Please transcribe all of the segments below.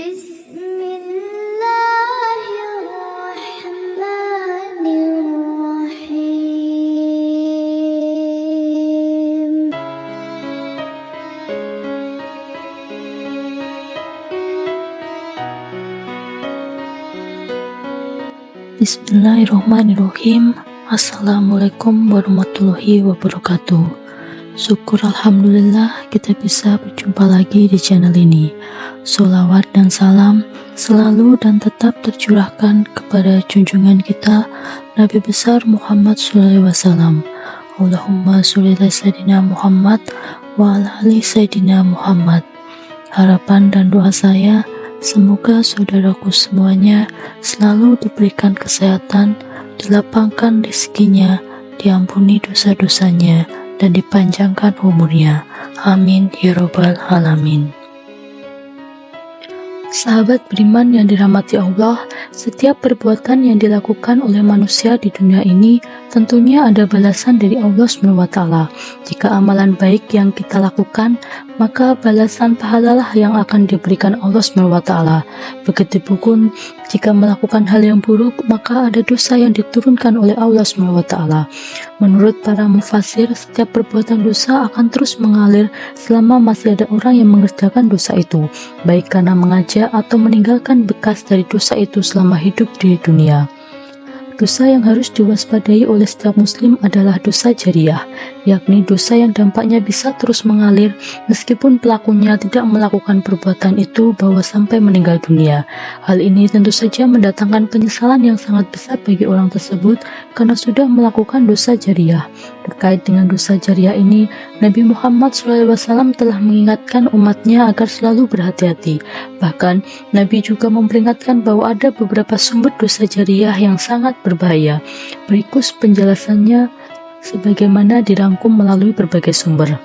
Bismillahirrahmanirrahim. Bismillahirrahmanirrahim. Assalamualaikum warahmatullahi wabarakatuh. Syukur alhamdulillah kita bisa berjumpa lagi di channel ini. Sholawat dan salam selalu dan tetap tercurahkan kepada junjungan kita Nabi besar Muhammad SAW. Allahumma sholli ala Sayyidina Muhammad wa ala ali Sayyidina Muhammad. Harapan dan doa saya, semoga saudaraku semuanya selalu diberikan kesehatan, dilapangkan rezekinya, diampuni dosa-dosanya, dan dipanjangkan umurnya. Amin ya robbal alamin. Sahabat beriman yang dirahmati Allah, setiap perbuatan yang dilakukan oleh manusia di dunia ini tentunya ada balasan dari Allah SWT. Jika amalan baik yang kita lakukan, maka balasan pahalalah yang akan diberikan Allah SWT. Begitupun jika melakukan hal yang buruk, maka ada dosa yang diturunkan oleh Allah SWT. Menurut para mufasir, setiap perbuatan dosa akan terus mengalir selama masih ada orang yang mengerjakan dosa itu, baik karena mengajak atau meninggalkan bekas dari dosa itu selama hidup di dunia. Dosa yang harus diwaspadai oleh setiap muslim adalah dosa jariah, yakni dosa yang dampaknya bisa terus mengalir meskipun pelakunya tidak melakukan perbuatan itu bahwa sampai meninggal dunia. Hal ini tentu saja mendatangkan penyesalan yang sangat besar bagi orang tersebut karena sudah melakukan dosa jariah. Terkait dengan dosa jariah ini, Nabi Muhammad SAW telah mengingatkan umatnya agar selalu berhati-hati. Bahkan, Nabi juga memperingatkan bahwa ada beberapa sumber dosa jariah yang sangat berbahaya. Berikut penjelasannya sebagaimana dirangkum melalui berbagai sumber.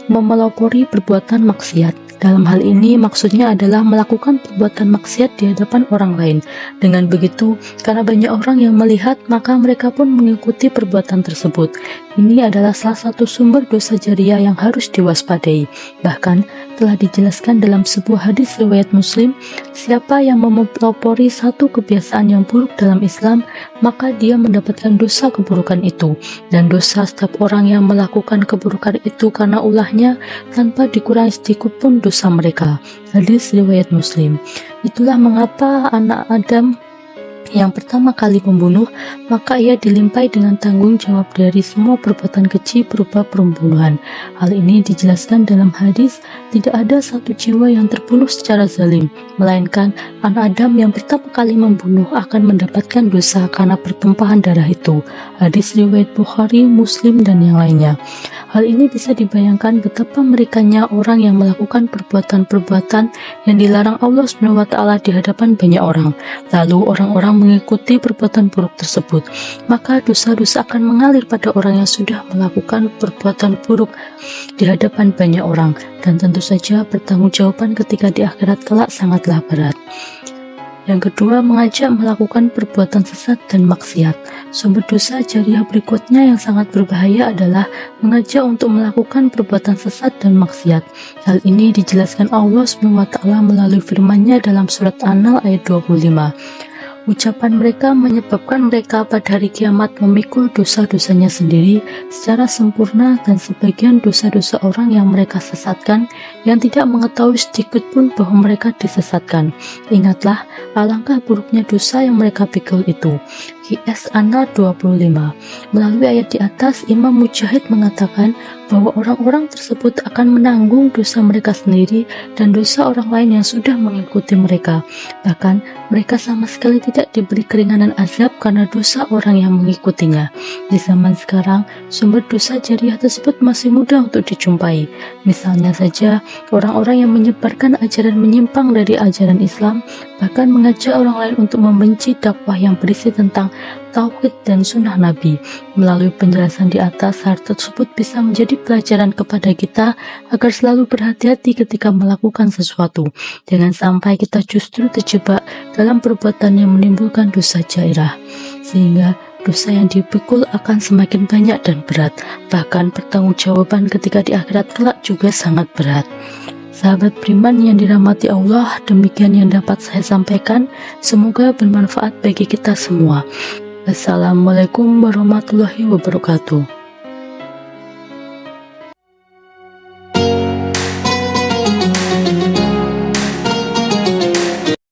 Memelopori perbuatan maksiat. Dalam hal ini maksudnya adalah melakukan perbuatan maksiat di hadapan orang lain. Dengan begitu, karena banyak orang yang melihat, maka mereka pun mengikuti perbuatan tersebut. Ini adalah salah satu sumber dosa jariah yang harus diwaspadai. Bahkan telah dijelaskan dalam sebuah hadis riwayat Muslim, siapa yang memelopori satu kebiasaan yang buruk dalam Islam, maka dia mendapatkan dosa keburukan itu, dan dosa setiap orang yang melakukan keburukan itu karena ulahnya tanpa dikurangi sedikit pun dosa mereka. Hadis riwayat Muslim. Itulah mengapa anak Adam yang pertama kali membunuh, maka ia dilimpahi dengan tanggung jawab dari semua perbuatan keji berupa pembunuhan. Hal ini dijelaskan dalam hadis, tidak ada satu jiwa yang terbunuh secara zalim, melainkan anak Adam yang pertama kali membunuh akan mendapatkan dosa karena pertumpahan darah itu. Hadis riwayat Bukhari, Muslim, dan yang lainnya. Hal ini bisa dibayangkan betapa mengerikannya orang yang melakukan perbuatan-perbuatan yang dilarang Allah SWT di hadapan banyak orang. Lalu orang-orang mengikuti perbuatan buruk tersebut, maka dosa-dosa akan mengalir pada orang yang sudah melakukan perbuatan buruk di hadapan banyak orang, dan tentu saja pertanggungjawaban ketika di akhirat kelak sangatlah berat. Yang kedua, mengajak melakukan perbuatan sesat dan maksiat. Sumber dosa jariah berikutnya yang sangat berbahaya adalah mengajak untuk melakukan perbuatan sesat dan maksiat. Hal ini dijelaskan Allah SWT melalui firman-Nya dalam surat An-Nahl ayat 25. Ucapan mereka menyebabkan mereka pada hari kiamat memikul dosa-dosanya sendiri secara sempurna, dan sebagian dosa-dosa orang yang mereka sesatkan yang tidak mengetahui sedikit pun bahwa mereka disesatkan. Ingatlah alangkah buruknya dosa yang mereka pikul itu. QS An-Nahl 25. Melalui ayat di atas, Imam Mujahid mengatakan bahwa orang-orang tersebut akan menanggung dosa mereka sendiri dan dosa orang lain yang sudah mengikuti mereka. Bahkan mereka sama sekali tidak diberi keringanan azab karena dosa orang yang mengikutinya. Di zaman sekarang, sumber dosa jariah tersebut masih mudah untuk dijumpai. Misalnya saja, orang-orang yang menyebarkan ajaran menyimpang dari ajaran Islam, bahkan mengajak orang lain untuk membenci dakwah yang berisi tentang tauhid dan sunnah Nabi. Melalui penjelasan di atas, hal tersebut bisa menjadi pelajaran kepada kita agar selalu berhati-hati ketika melakukan sesuatu. Jangan sampai kita justru terjebak dalam perbuatan yang menimbulkan dosa jariah, sehingga dosa yang dipikul akan semakin banyak dan berat. Bahkan pertanggungjawaban ketika di akhirat kelak juga sangat berat. Sahabat beriman yang dirahmati Allah, demikian yang dapat saya sampaikan. Semoga bermanfaat bagi kita semua. Assalamualaikum warahmatullahi wabarakatuh.